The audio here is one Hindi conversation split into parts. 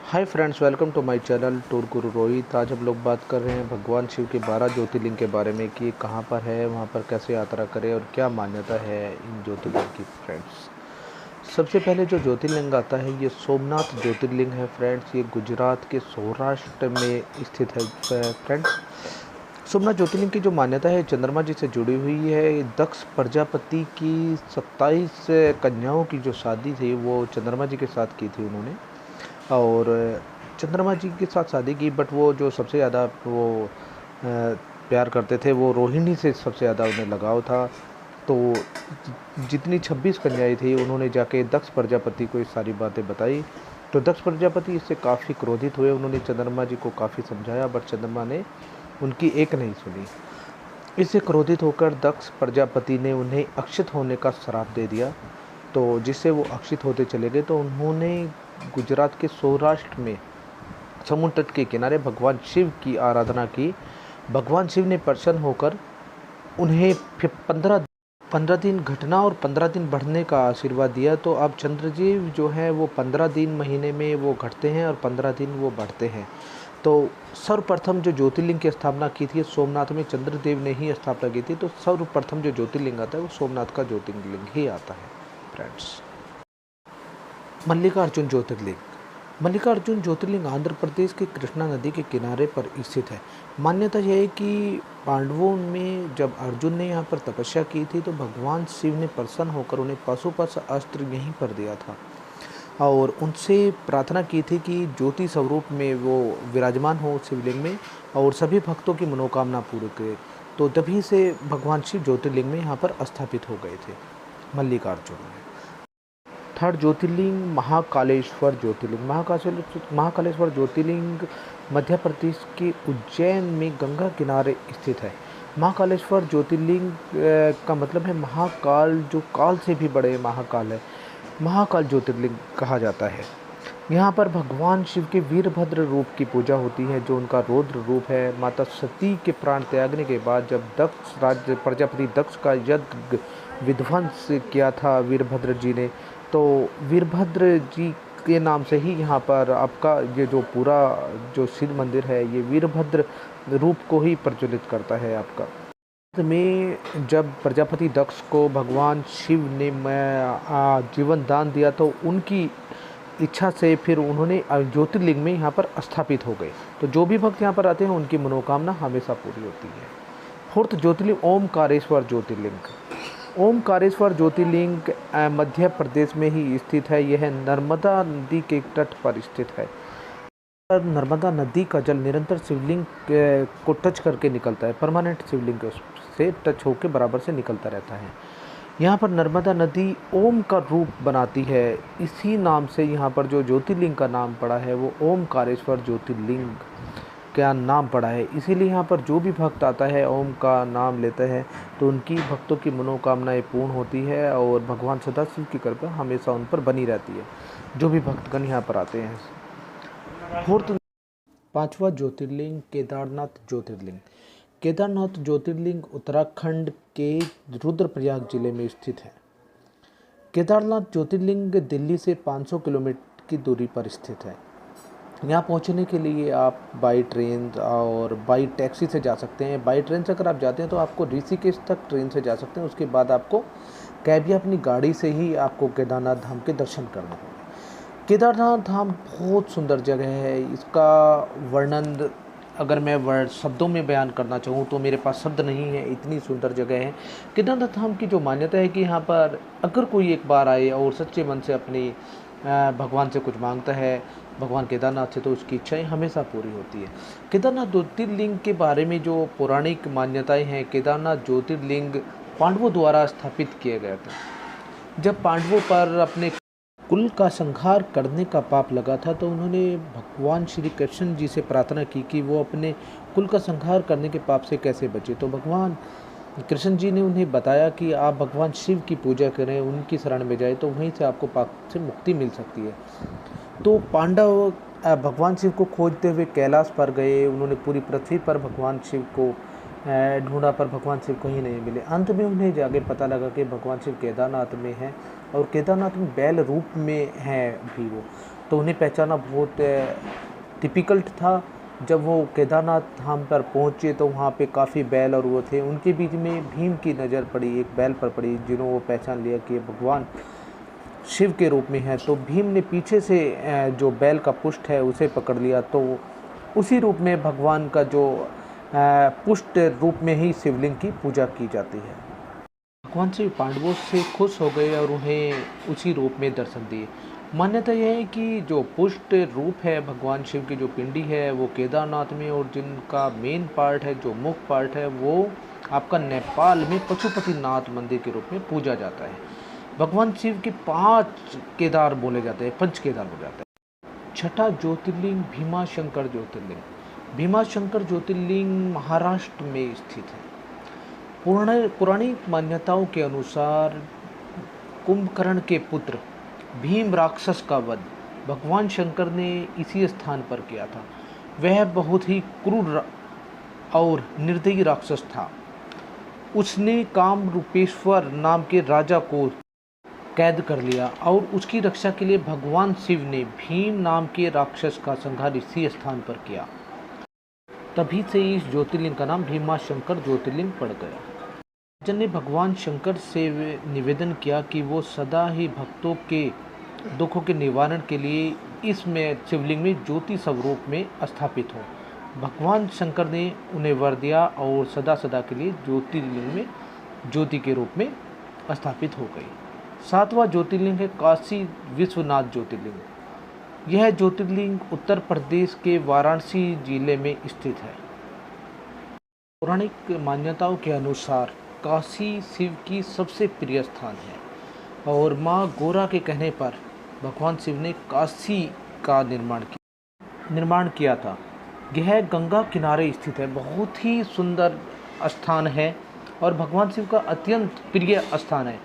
Hi friends, welcome to my channel tour Guru Rohit. आज हम लोग बात कर रहे हैं भगवान शिव के 12 ज्योतिर्लिंग के बारे में कि कहाँ पर है, वहाँ पर कैसे यात्रा करें और क्या मान्यता है इन ज्योतिर्लिंग की। फ्रेंड्स, सबसे पहले जो ज्योतिर्लिंग आता है ये सोमनाथ ज्योतिर्लिंग है। फ्रेंड्स, ये गुजरात के सौराष्ट्र में स्थित है। फ्रेंड्स, सोमनाथ ज्योतिर्लिंग की जो मान्यता है चंद्रमा जी से जुड़ी हुई है। दक्ष प्रजापति की 27 कन्याओं की जो शादी थी वो चंद्रमा जी के साथ की थी उन्होंने, और चंद्रमा जी के साथ शादी की। बट वो जो सबसे ज़्यादा वो प्यार करते थे वो रोहिणी से सबसे ज़्यादा उन्हें लगाव था। तो जितनी 26 कन्याएं थी उन्होंने जाके दक्ष प्रजापति को ये सारी बातें बताई। तो दक्ष प्रजापति इससे काफ़ी क्रोधित हुए। उन्होंने चंद्रमा जी को काफ़ी समझाया बट चंद्रमा ने उनकी एक नहीं सुनी। इससे क्रोधित होकर दक्ष प्रजापति ने उन्हें अक्षत होने का श्राप दे दिया, तो जिससे वो अक्षित होते चले गए। तो उन्होंने गुजरात के सौराष्ट्र में समुद्र तट के किनारे भगवान शिव की आराधना की। भगवान शिव ने प्रसन्न होकर उन्हें फिर 15 दिन घटना और 15 दिन बढ़ने का आशीर्वाद दिया। तो अब चंद्रजीव जो है वो 15 दिन महीने में वो घटते हैं और 15 दिन वो बढ़ते हैं। तो सर्वप्रथम जो ज्योतिर्लिंग की स्थापना की थी सोमनाथ में चंद्रदेव ने ही स्थापना की थी। तो सर्वप्रथम जो ज्योतिर्लिंग आता है वो सोमनाथ का ज्योतिर्लिंग ही आता है। फ्रेंड्स, मल्लिकार्जुन ज्योतिर्लिंग। मल्लिकार्जुन ज्योतिर्लिंग आंध्र प्रदेश के कृष्णा नदी के किनारे पर स्थित है। मान्यता यह है कि पांडवों में जब अर्जुन ने यहाँ पर तपस्या की थी तो भगवान शिव ने प्रसन्न होकर उन्हें पाशुपत अस्त्र यहीं पर दिया था और उनसे प्रार्थना की थी कि ज्योति स्वरूप में वो विराजमान हो शिवलिंग में और सभी भक्तों की मनोकामना पूरी करे। तो तभी से भगवान शिव ज्योतिर्लिंग में यहाँ पर स्थापित हो गए थे, मल्लिकार्जुन में। थर्ड ज्योतिर्लिंग महाकालेश्वर ज्योतिर्लिंग। महाकालेश्वर ज्योतिर्लिंग मध्य प्रदेश के उज्जैन में गंगा किनारे स्थित है। महाकालेश्वर ज्योतिर्लिंग का मतलब है महाकाल, जो काल से भी बड़े महाकाल है। महाकाल ज्योतिर्लिंग कहा जाता है। यहाँ पर भगवान शिव के वीरभद्र रूप की पूजा होती है, जो उनका रौद्र रूप है। माता सती के प्राण त्यागने के बाद जब दक्ष राज्य प्रजापति दक्ष का यज्ञ विध्वंस किया था वीरभद्र जी ने, तो वीरभद्र जी के नाम से ही यहाँ पर आपका ये जो पूरा जो शिव मंदिर है ये वीरभद्र रूप को ही प्रज्वलित करता है आपका। में जब प्रजापति दक्ष को भगवान शिव ने जीवन दान दिया तो उनकी इच्छा से फिर उन्होंने ज्योतिर्लिंग में यहाँ पर स्थापित हो गए। तो जो भी भक्त यहाँ पर आते हैं उनकी मनोकामना हमेशा पूरी होती है। फोर्थ ज्योतिर्लिंग ओमकारेश्वर ज्योतिर्लिंग। ओमकारेश्वर ज्योतिर्लिंग मध्य प्रदेश में ही स्थित है। यह नर्मदा नदी के तट पर स्थित है। नर्मदा नदी का जल निरंतर शिवलिंग को टच करके निकलता है। परमानेंट शिवलिंग से टच होकर बराबर से निकलता रहता है। यहाँ पर नर्मदा नदी ओम का रूप बनाती है। इसी नाम से यहाँ पर जो ज्योतिर्लिंग का नाम पड़ा है वो ओमकारेश्वर ज्योतिर्लिंग का नाम पड़ा है। इसीलिए यहाँ पर जो भी भक्त आता है ओम का नाम लेता है तो उनकी भक्तों की मनोकामनाएं पूर्ण होती है और भगवान सदाशिव की कृपा हमेशा उन पर बनी रहती है, जो भी भक्तगण यहाँ पर आते हैं। फोर्थ, पांचवा ज्योतिर्लिंग केदारनाथ ज्योतिर्लिंग। केदारनाथ ज्योतिर्लिंग उत्तराखंड के रुद्रप्रयाग जिले में स्थित है। केदारनाथ ज्योतिर्लिंग दिल्ली से 500 किलोमीटर की दूरी पर स्थित है। यहाँ पहुँचने के लिए आप बाई ट्रेन और बाई टैक्सी से जा सकते हैं। बाई ट्रेन से अगर आप जाते हैं तो आपको ऋषिकेश तक ट्रेन से जा सकते हैं। उसके बाद आपको कैब या अपनी गाड़ी से ही आपको केदारनाथ धाम के दर्शन करने होंगे। केदारनाथ धाम बहुत सुंदर जगह है। इसका वर्णन अगर मैं शब्दों में बयान करना चाहूँ तो मेरे पास शब्द नहीं है, इतनी सुंदर जगह है। केदारनाथ धाम की जो मान्यता है कि यहाँ पर अगर कोई एक बार आए और सच्चे मन से अपनी भगवान से कुछ मांगता है, भगवान केदारनाथ से, तो उसकी इच्छाएं हमेशा पूरी होती है। केदारनाथ ज्योतिर्लिंग के बारे में जो पौराणिक मान्यताएं हैं, केदारनाथ ज्योतिर्लिंग पांडवों द्वारा स्थापित किया गया था। जब पांडवों पर अपने कुल का संहार करने का पाप लगा था तो उन्होंने भगवान श्री कृष्ण जी से प्रार्थना की कि वो अपने कुल का संहार करने के पाप से कैसे बचे। तो भगवान कृष्ण जी ने उन्हें बताया कि आप भगवान शिव की पूजा करें, उनकी शरण में जाए तो वहीं से आपको पाप से मुक्ति मिल सकती है। तो पांडव भगवान शिव को खोजते हुए कैलाश पर गए। उन्होंने पूरी पृथ्वी पर भगवान शिव को ढूंढा पर भगवान शिव कहीं नहीं मिले। अंत में उन्हें जाके पता लगा कि भगवान शिव केदारनाथ में हैं और केदारनाथ में बैल रूप में हैं भी वो। तो उन्हें पहचानना बहुत डिफ़िकल्ट था। जब वो केदारनाथ धाम पर पहुँचे तो वहाँ पे काफ़ी बैल और वो थे, उनके बीच में भीम की नज़र पड़ी, एक बैल पर पड़ी, जिन्हों वो पहचान लिया कि ये भगवान शिव के रूप में है। तो भीम ने पीछे से जो बैल का पुष्ट है उसे पकड़ लिया, तो उसी रूप में भगवान का जो पुष्ट रूप में ही शिवलिंग की पूजा की जाती है। भगवान शिव पांडवों से खुश हो गए और उन्हें उसी रूप में दर्शन दिए। मान्यता यह है कि जो पुष्ट रूप है भगवान शिव की जो पिंडी है वो केदारनाथ में, और जिनका मेन पार्ट है, जो मुख्य पार्ट है, वो आपका नेपाल में पशुपतिनाथ मंदिर के रूप में पूजा जाता है। भगवान शिव के 5 केदार बोले जाते हैं, पंच केदार बोले जाते हैं। छठा ज्योतिर्लिंग भीमाशंकर ज्योतिर्लिंग। भीमाशंकर ज्योतिर्लिंग महाराष्ट्र में स्थित है। पौराणिक मान्यताओं के अनुसार कुंभकर्ण के पुत्र भीम राक्षस का वध भगवान शंकर ने इसी स्थान पर किया था। वह बहुत ही क्रूर और निर्दयी राक्षस था। उसने काम रूपेश्वर नाम के राजा को कैद कर लिया और उसकी रक्षा के लिए भगवान शिव ने भीम नाम के राक्षस का संहार इसी स्थान पर किया। तभी से इस ज्योतिर्लिंग का नाम भीमाशंकर ज्योतिर्लिंग पड़ गया। राजन ने भगवान शंकर से निवेदन किया कि वो सदा ही भक्तों के दुखों के निवारण के लिए इसमें शिवलिंग में ज्योति स्वरूप में स्थापित हो। भगवान शंकर ने उन्हें वर दिया और सदा सदा के लिए ज्योतिर्लिंग में ज्योति के रूप में स्थापित हो गई। 7वां ज्योतिर्लिंग है काशी विश्वनाथ ज्योतिर्लिंग। यह ज्योतिर्लिंग उत्तर प्रदेश के वाराणसी जिले में स्थित है। पौराणिक मान्यताओं के अनुसार काशी शिव की सबसे प्रिय स्थान है और माँ गोरा के कहने पर भगवान शिव ने काशी का निर्माण किया था। यह गंगा किनारे स्थित है, बहुत ही सुंदर स्थान है और भगवान शिव का अत्यंत प्रिय स्थान है।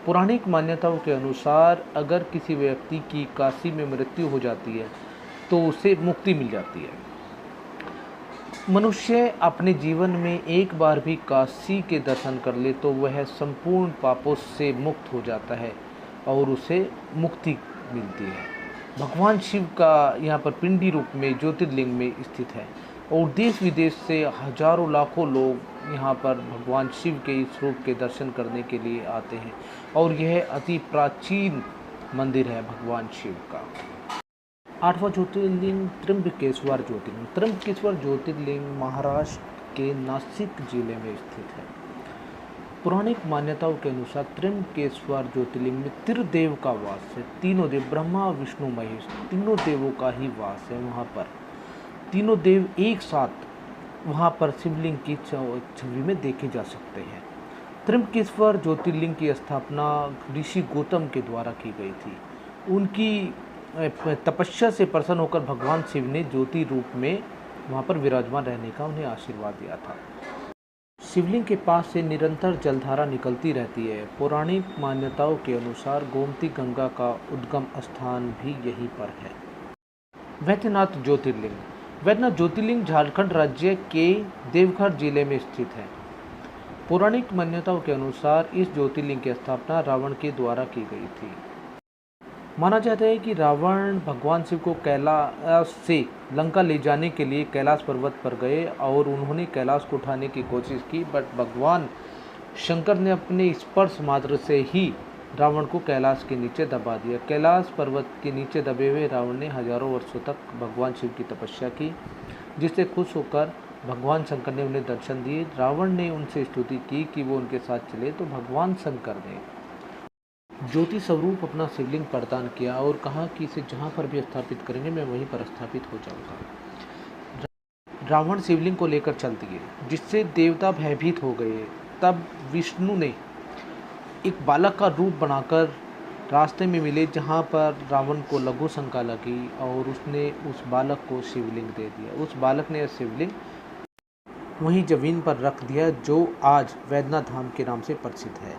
पौराणिक मान्यताओं के अनुसार अगर किसी व्यक्ति की काशी में मृत्यु हो जाती है तो उसे मुक्ति मिल जाती है। मनुष्य अपने जीवन में एक बार भी काशी के दर्शन कर ले तो वह संपूर्ण पापों से मुक्त हो जाता है और उसे मुक्ति मिलती है। भगवान शिव का यहाँ पर पिंडी रूप में ज्योतिर्लिंग में स्थित है और देश विदेश से हजारों लाखों लोग यहाँ पर भगवान शिव के इस रूप के दर्शन करने के लिए आते हैं और यह अति प्राचीन मंदिर है भगवान शिव का। 8वां ज्योतिर्लिंग त्र्यंबकेश्वर ज्योतिर्लिंग। त्र्यंबकेश्वर ज्योतिर्लिंग महाराष्ट्र के नासिक जिले में स्थित है। पौराणिक मान्यताओं के अनुसार त्र्यंबकेश्वर ज्योतिर्लिंग में त्रिदेव का वास है। तीनों देव ब्रह्मा विष्णु महेश, तीनों देवों का ही वास है। वहाँ पर तीनों देव एक साथ वहाँ पर शिवलिंग की छवि में देखे जा सकते हैं। त्र्यंबकेश्वर ज्योतिर्लिंग की स्थापना ऋषि गौतम के द्वारा की गई थी। उनकी तपस्या से प्रसन्न होकर भगवान शिव ने ज्योति रूप में वहाँ पर विराजमान रहने का उन्हें आशीर्वाद दिया था। शिवलिंग के पास से निरंतर जलधारा निकलती रहती है। पौराणिक मान्यताओं के अनुसार गोमती गंगा का उद्गम स्थान भी यहीं पर है। वैद्यनाथ ज्योतिर्लिंग। वैद्यनाथ ज्योतिर्लिंग झारखंड राज्य के देवघर जिले में स्थित है। पौराणिक मान्यताओं के अनुसार इस ज्योतिर्लिंग की स्थापना रावण के द्वारा की गई थी। माना जाता है कि रावण भगवान शिव को कैलाश से लंका ले जाने के लिए कैलाश पर्वत पर गए और उन्होंने कैलाश को उठाने की कोशिश की, बट भगवान शंकर ने अपने स्पर्श मात्र से ही रावण को कैलाश के नीचे दबा दिया। कैलाश पर्वत के नीचे दबे हुए रावण ने हजारों वर्षों तक भगवान शिव की तपस्या की, जिससे खुश होकर भगवान शंकर ने उन्हें दर्शन दिए। रावण ने उनसे स्तुति की कि वो उनके साथ चले, तो भगवान शंकर ने ज्योति स्वरूप अपना शिवलिंग प्रदान किया और कहा कि इसे जहाँ पर भी स्थापित करेंगे मैं वहीं पर स्थापित हो जाऊंगा। रावण शिवलिंग को लेकर चल दिए, जिससे देवता भयभीत हो गए। तब विष्णु ने एक बालक का रूप बनाकर रास्ते में मिले, जहाँ पर रावण को लघु शंका लगी और उसने उस बालक को शिवलिंग दे दिया। उस बालक ने शिवलिंग वहीं जमीन पर रख दिया, जो आज वैद्यनाथ धाम के नाम से प्रसिद्ध है।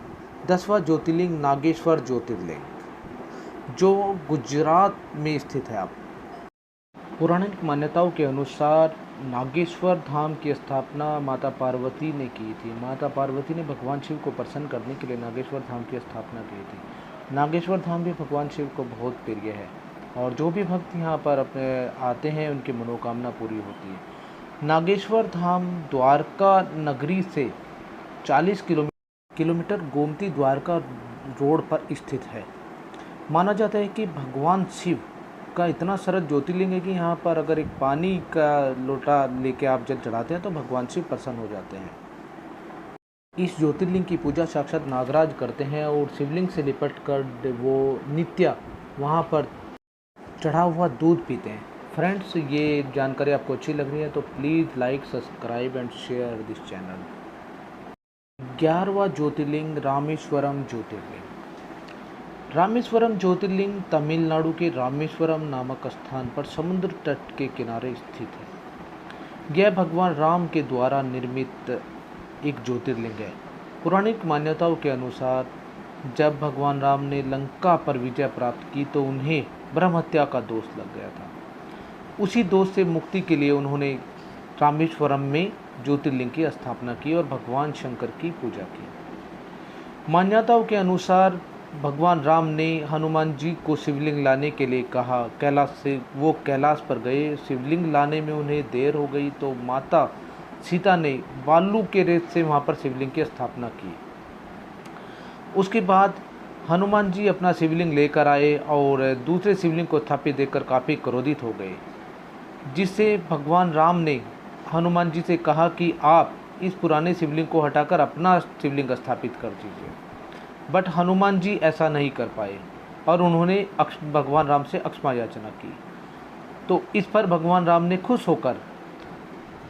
10वां ज्योतिर्लिंग नागेश्वर ज्योतिर्लिंग, जो गुजरात में स्थित है। पौराणिक मान्यताओं के अनुसार नागेश्वर धाम की स्थापना माता पार्वती ने की थी। माता पार्वती ने भगवान शिव को प्रसन्न करने के लिए नागेश्वर धाम की स्थापना की थी। नागेश्वर धाम भी भगवान शिव को बहुत प्रिय है और जो भी भक्त यहाँ पर अपने आते हैं उनकी मनोकामना पूरी होती है। नागेश्वर धाम द्वारका नगरी से 40 किलोमीटर गोमती द्वारका रोड पर स्थित है। माना जाता है कि भगवान शिव का इतना सरल ज्योतिर्लिंग है कि यहाँ पर अगर एक पानी का लोटा लेके आप जल चढ़ाते हैं तो भगवान शिव प्रसन्न हो जाते हैं। इस ज्योतिर्लिंग की पूजा साक्षात नागराज करते हैं और शिवलिंग से लिपट कर वो नित्य वहाँ पर चढ़ा हुआ दूध पीते हैं। फ्रेंड्स, ये जानकारी आपको अच्छी लग रही है तो please like, subscribe and share this channel. 11वां ज्योतिर्लिंग रामेश्वरम ज्योतिर्लिंग। रामेश्वरम ज्योतिर्लिंग तमिलनाडु के रामेश्वरम नामक स्थान पर समुद्र तट के किनारे स्थित है। यह भगवान राम के द्वारा निर्मित एक ज्योतिर्लिंग है। पौराणिक मान्यताओं के अनुसार जब भगवान राम ने लंका पर विजय प्राप्त की तो उन्हें ब्रह्म हत्या का दोष लग गया था। उसी दोष से मुक्ति के लिए उन्होंने रामेश्वरम में ज्योतिर्लिंग की स्थापना की और भगवान शंकर की पूजा की। मान्यताओं के अनुसार भगवान राम ने हनुमान जी को शिवलिंग लाने के लिए कहा। कैलाश पर गए। शिवलिंग लाने में उन्हें देर हो गई तो माता सीता ने बालू के रेत से वहाँ पर शिवलिंग की स्थापना की। उसके बाद हनुमान जी अपना शिवलिंग लेकर आए और दूसरे शिवलिंग को स्थापित देखकर काफ़ी क्रोधित हो गए, जिससे भगवान राम ने हनुमान जी से कहा कि आप इस पुराने शिवलिंग को हटाकर अपना शिवलिंग स्थापित कर दीजिए। बट हनुमान जी ऐसा नहीं कर पाए और उन्होंने भगवान राम से अक्षमा याचना की। तो इस पर भगवान राम ने खुश होकर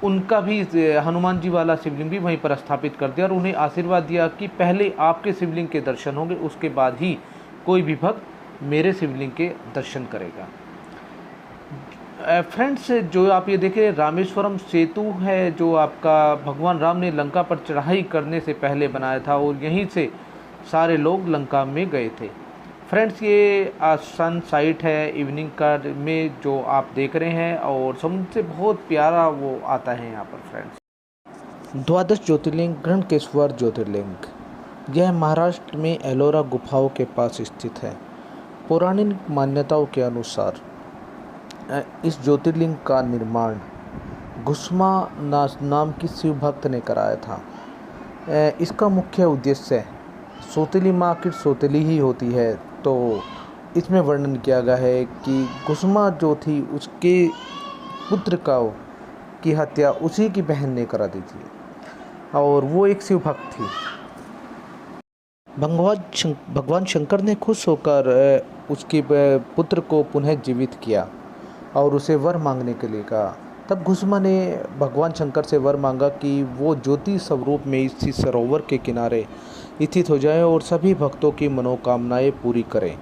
उनका भी हनुमान जी वाला शिवलिंग भी वहीं पर स्थापित कर दिया और उन्हें आशीर्वाद दिया कि पहले आपके शिवलिंग के दर्शन होंगे, उसके बाद ही कोई भी भक्त मेरे शिवलिंग के दर्शन करेगा। फ्रेंड्स, जो आप ये देखें रामेश्वरम सेतु है जो आपका भगवान राम ने लंका पर चढ़ाई करने से पहले बनाया था और यहीं से सारे लोग लंका में गए थे। फ्रेंड्स, ये सन साइट है इवनिंग का में जो आप देख रहे हैं और समुद्र से बहुत प्यारा वो आता है यहाँ पर। फ्रेंड्स, 12 ज्योतिर्लिंग गणकेश्वर ज्योतिर्लिंग। यह महाराष्ट्र में एलोरा गुफाओं के पास स्थित है। पौराणिक मान्यताओं के अनुसार इस ज्योतिर्लिंग का निर्माण घुस्मा नाम की शिव भक्त ने कराया था। इसका मुख्य उद्देश्य सौतेली माँ आखिर सौतेली ही होती है, तो इसमें वर्णन किया गया है कि घुस्मा जो थी उसके पुत्र की हत्या उसी की बहन ने करा दी थी और वो एक शिव भक्त थी। भगवान शंकर ने खुश होकर उसके पुत्र को पुनः जीवित किया और उसे वर मांगने के लिए कहा। तब घुस्मा ने भगवान शंकर से वर मांगा कि वो ज्योति स्वरूप में इसी सरोवर के किनारे स्थित हो जाए और सभी भक्तों की मनोकामनाएं पूरी करें।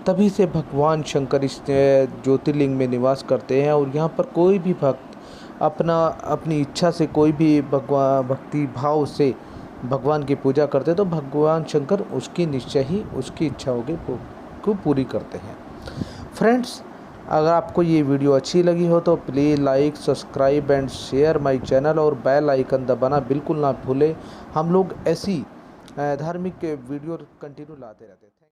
तभी से भगवान शंकर इस ज्योतिर्लिंग में निवास करते हैं और यहाँ पर कोई भी भक्त अपनी इच्छा से कोई भी भक्ति भाव से भगवान की पूजा करते तो भगवान शंकर उसकी निश्चय ही उसकी इच्छाओं को पूरी करते हैं। फ्रेंड्स, अगर आपको ये वीडियो अच्छी लगी हो तो please like, subscribe and share my channel और बेल आइकन दबाना बिल्कुल ना भूलें। हम लोग ऐसी धार्मिक वीडियो कंटिन्यू लाते रहते हैं।